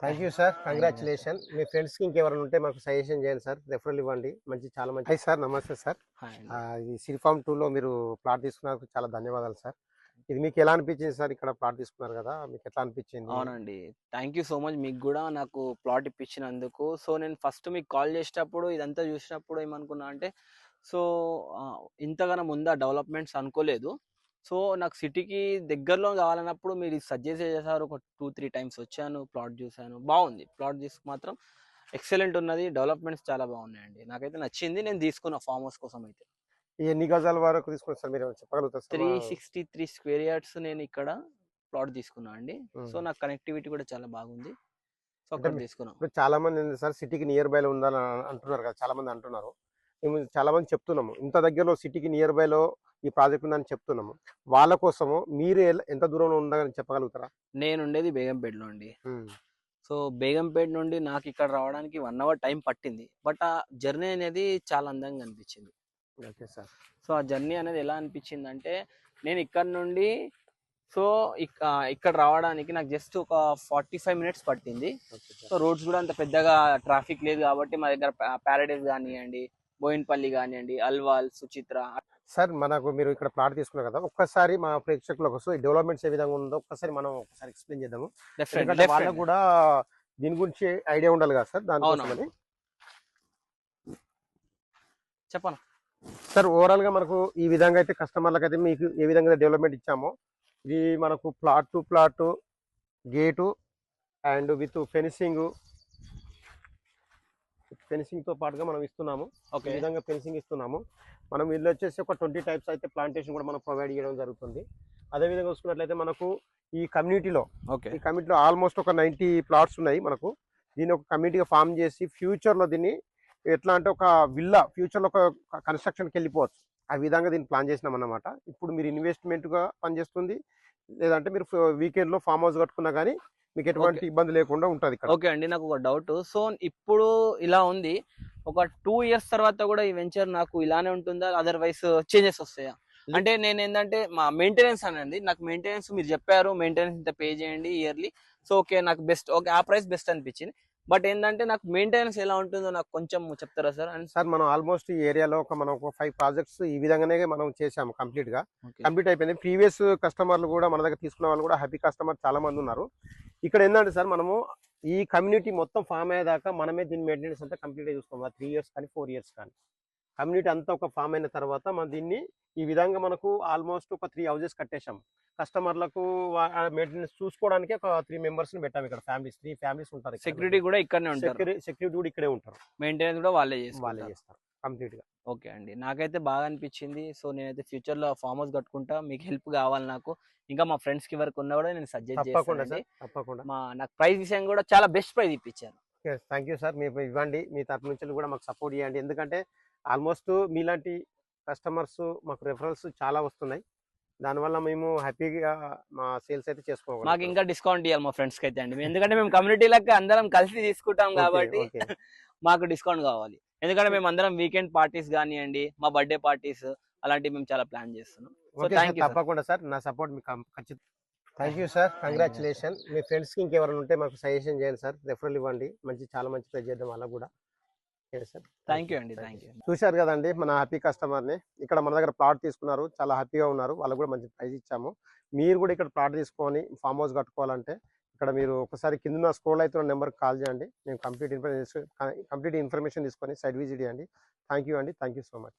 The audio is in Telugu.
Thank you sir. Thank you sir. Congratulation. మీ ఫ్రెండ్స్కి ఇంకెవరైనా ఉంటే మాకు సజెషన్ చేయండి సార్. రెఫరల్ ఇవ్వండి. చాలా మంచి. హాయ్ సార్, నమస్తే సార్. హాయ్ అండి. ఈ సిరిఫామ్ 2లో మీరు ప్లాట్ తీసుకున్నందుకు చాలా ధన్యవాదాలు సార్. ఇది మీకు ఎలా అనిపించింది సార్? ఇక్కడ ప్లాట్ తీసుకున్నారు కదా, మీకు ఎట్లా అనిపించింది? అవునండి. Thank you so much. మీకు గూడా నాకు ప్లాట్ ఇప్పించినందుకు. సో, నేను ఫస్ట్ మీకు కాల్ చేసేటప్పుడు ఇదంతా చూసినప్పుడు ఏమనుకున్నా అంటే, సో, ఇంతగానం ఉందా డెవలప్‌మెంట్స్ అనుకోలేదు. సో, నాకు సిటీకి దగ్గరలో కావాలన్నప్పుడు మీరు ఇది సజెస్ట్ చేశారు. ఒక 2, 3 టైమ్స్ వచ్చాను. ప్లాట్ చూసాను. బాగుంది. ప్లాట్ మాత్రం ఎక్సలెంట్ ఉన్నది. డెవలప్‌మెంట్స్ చాలా బాగున్నాయండి. నాకైతే నచ్చింది. నేను తీసుకున్న ఫార్మ్ హౌస్ కోసం అయితే. ఎన్ని గజాల వరకు తీసుకున్నారు సార్, మీరు చెప్పగలుగుతారు సార్? 363 స్క్వేర్ యార్డ్స్ నేను ఇక్కడ ప్లాట్ తీసుకున్నా అండి. సో, ఉమ్. నాకు కనెక్టివిటీ కూడా చాలా బాగుంది. సో, అంటే అక్కడ తీసుకున్నాం. ఇప్పుడు చాలా మంది ఏంది సార్, సిటీకి నియర్ బైలో ఉందని అంటున్నారు కదా, చాలా మంది అంటున్నారు. మేము చాలా మంది చెప్తున్నాము, ఇంత దగ్గరలో సిటీకి నియర్ బైలో ఈ ప్రాజెక్ట్ ఉందని చెప్తున్నాము. వాళ్ళ కోసము మీరు ఎంత దూరంలో ఉందని చెప్పగలుగుతారా? నేనుండేది బేగంపేటలో అండి. ఉమ్. సో, బేగంపేట నుండి నాకు ఇక్కడ రావడానికి 1 అవర్ టైం పట్టింది. బట్ ఆ జర్నీ అనేది చాలా అందంగా అనిపించింది. Okay sir. సో, ఆ జర్నీ అనేది ఎలా అనిపించిందంటే, నేను ఇక్కడ నుండి సో, ఇక్కడ రావడానికి నాకు జస్ట్ ఒక 45 మినిట్స్ పట్టింది. Okay so, sir. రోడ్స్ కూడా అంత పెద్దగా ట్రాఫిక్ లేదు కాబట్టి మా దగ్గర పారడైస్ కానివ్వండి, బోయిన్పల్లి కానివ్వండి, అల్వాల్, సుచిత్ర. సార్, మనకు మీరు ఇక్కడ ప్లాట్ తీసుకున్నారు కదా, ఒక్కసారి మా ప్రేక్షకుల కోసం ఈ డెవలప్మెంట్స్ ఏ విధంగా ఉందో ఒక్కసారి మనం ఒకసారి ఎక్స్ప్లెయిన్ చేద్దాము. ఎందుకంటే వాళ్ళకు కూడా దీని గురించి ఐడియా ఉండాలి కదా సార్, దానికోసమని. చెప్పను సార్, ఓవరాల్ గా మనకు ఈ విధంగా అయితే కస్టమర్లకు అయితే మీకు ఏ విధంగా డెవలప్మెంట్ ఇచ్చామో, ఇది మనకు plot to plot, gate and with fencing తో పాటుగా మనం ఇస్తున్నాము. ఈ విధంగా ఫెన్సింగ్ ఇస్తున్నాము. మనం వీళ్ళు వచ్చేసి ఒక 20 టైప్స్ అయితే ప్లాంటేషన్ కూడా మనం ప్రొవైడ్ చేయడం జరుగుతుంది. అదేవిధంగా చూసుకున్నట్లయితే మనకు ఈ కమ్యూనిటీలో ఆల్మోస్ట్ ఒక 90 ప్లాట్స్ ఉన్నాయి మనకు. దీన్ని ఒక కమ్యూనిటీగా ఫామ్ చేసి ఫ్యూచర్లో దీన్ని ఎట్లా అంటే ఒక విల్లా ఫ్యూచర్లో ఒక కన్స్ట్రక్షన్కి వెళ్ళిపోవచ్చు, ఆ విధంగా దీన్ని ప్లాన్ చేసినాం అన్నమాట. ఇప్పుడు మీరు ఇన్వెస్ట్మెంట్గా పనిచేస్తుంది, లేదంటే మీరు వీకెండ్లో ఫామ్ హౌస్ కట్టుకున్నా కానీ మీకు ఎటువంటి ఇబ్బంది లేకుండా ఉంటుంది ఇక్కడ. ఓకే అండి, నాకు ఒక డౌట్. సో, ఇప్పుడు ఇలా ఉంది, ఒక 2 ఇయర్స్ తర్వాత కూడా ఈ వెంచర్ నాకు ఇలానే ఉంటుందా, అదర్వైజ్ చేంజెస్ వస్తాయా? అంటే నేను ఏంటంటే మా మెయింటెనెన్స్ అనేది, నాకు మెయింటెనెన్స్ మీరు చెప్పారు, మెయింటెనెన్స్ ఇంత పే చేయండి ఇయర్లీ. సో, ఓకే, నాకు బెస్ట్, ఓకే, ఆ ప్రైస్ బెస్ట్ అనిపించింది. బట్ ఏంటంటే నాకు మెయింటెనెన్స్ ఎలా ఉంటుందో నాకు కొంచెం చెప్తారా సార్? అండ్ సార్, మనం ఆల్మోస్ట్ ఈ ఏరియాలో మనం ఒక 5 ప్రాజెక్ట్స్ ఈ విధంగానే మనం చేసాము. కంప్లీట్ అయిపోయింది. ప్రీవియస్ కస్టమర్లు కూడా మన దగ్గర తీసుకున్న వాళ్ళు కూడా హ్యాపీ కస్టమర్ చాలా మంది ఉన్నారు. ఇక్కడ ఏంటంటే సార్, మనము ఈ కమ్యూనిటీ మొత్తం ఫామ్ అయ్యేదాకా మనమే దీని మెయింటెనెన్స్ అంతా కంప్లీట్గా చూసుకోవాలి. 3 ఇయర్స్ కానీ 4 ఇయర్స్ కానీ కమ్యూనిటీ అంతా ఒక ఫామ్ అయిన తర్వాత మనం దీన్ని ఈ విధంగా మనకు ఆల్మోస్ట్ ఒక 3 హౌసెస్ కట్టేశాము. కస్టమర్లకు మెయింటెనెన్స్ చూసుకోవడానికి ఒక 3 మెంబర్స్ని పెట్టాము. ఇక్కడ 3 ఫ్యామిలీస్ ఉంటారు. సెక్యూరిటీ కూడా ఇక్కడనే ఉంటారు. సెక్యూరిటీ కూడా ఇక్కడే ఉంటారు. మెయింటెనెన్స్ కూడా వాళ్ళే చేస్తారు కంప్లీట్ గా. ఓకే అండి, నాకైతే బాగా అనిపించింది. సో, నేనైతే ఫ్యూచర్ లో ఫామ్ హౌస్ కట్టుకుంటా. మీకు హెల్ప్ కావాలి నాకు, ఇంకా మా ఫ్రెండ్స్ కి వరకు ఉన్నా కూడా నేను సజెస్ట్ చేస్తాను. తప్పకుండా. నాకు ప్రైస్ విషయం కూడా చాలా బెస్ట్ ప్రైస్ ఇప్పించారు. Thank you sir. మీరు ఇవ్వండి, మీ తరపు నుంచి కూడా మాకు సపోర్ట్ చేయండి. ఎందుకంటే ఆల్మోస్ట్ మీలాంటి కస్టమర్స్ మాకు రెఫరల్స్ చాలా వస్తున్నాయి. దానివల్ల మేము హ్యాపీగా మా సేల్స్ అయితే చేసుకోవాలి. మాకు ఇంకా డిస్కౌంట్ ఇవ్వాలి మా ఫ్రెండ్స్ కి అయితే అండి, ఎందుకంటే మేము కమ్యూనిటీలకు అందరం కలిసి తీసుకుంటాం కాబట్టి మాకు డిస్కౌంట్ కావాలి. ఎందుకంటే మేము అందరం వీకెండ్ పార్టీస్ కానివ్వండి, మా బర్త్డే పార్టీస్ అలాంటివి మేము చాలా ప్లాన్ చేస్తున్నాం. తప్పకుండా సార్, నా సపోర్ట్ మీకు ఖచ్చితంగా. Thank you sir. కంగ్రాచులేషన్. మీ ఫ్రెండ్స్కి ఇంకెవరైనా ఉంటే మాకు సజెషన్ చేయండి సార్. రెఫరల్ ఇవ్వండి. చాలా మంచి ప్రైస్ చేద్దాం అలా కూడా. థ్యాంక్ యూ అండి. Thank you. చూశారు కదండి మన హ్యాపీ కస్టమర్ని. ఇక్కడ మన దగ్గర ప్లాట్ తీసుకున్నారు, చాలా హ్యాపీగా ఉన్నారు. వాళ్ళకు కూడా మంచి ప్రైస్ ఇచ్చాము. మీరు కూడా ఇక్కడ ప్లాట్ తీసుకొని ఫామ్ హౌస్ కట్టుకోవాలంటే ఇక్కడ మీరు ఒకసారి కింద స్క్రోల్ అవుతున్న నెంబర్కి కాల్ చేయండి. మేము కంప్లీట్ ఇన్ఫర్మేషన్ తీసుకొని సైట్ విజిట్ చేయండి. థ్యాంక్ యూ అండి. Thank you so much.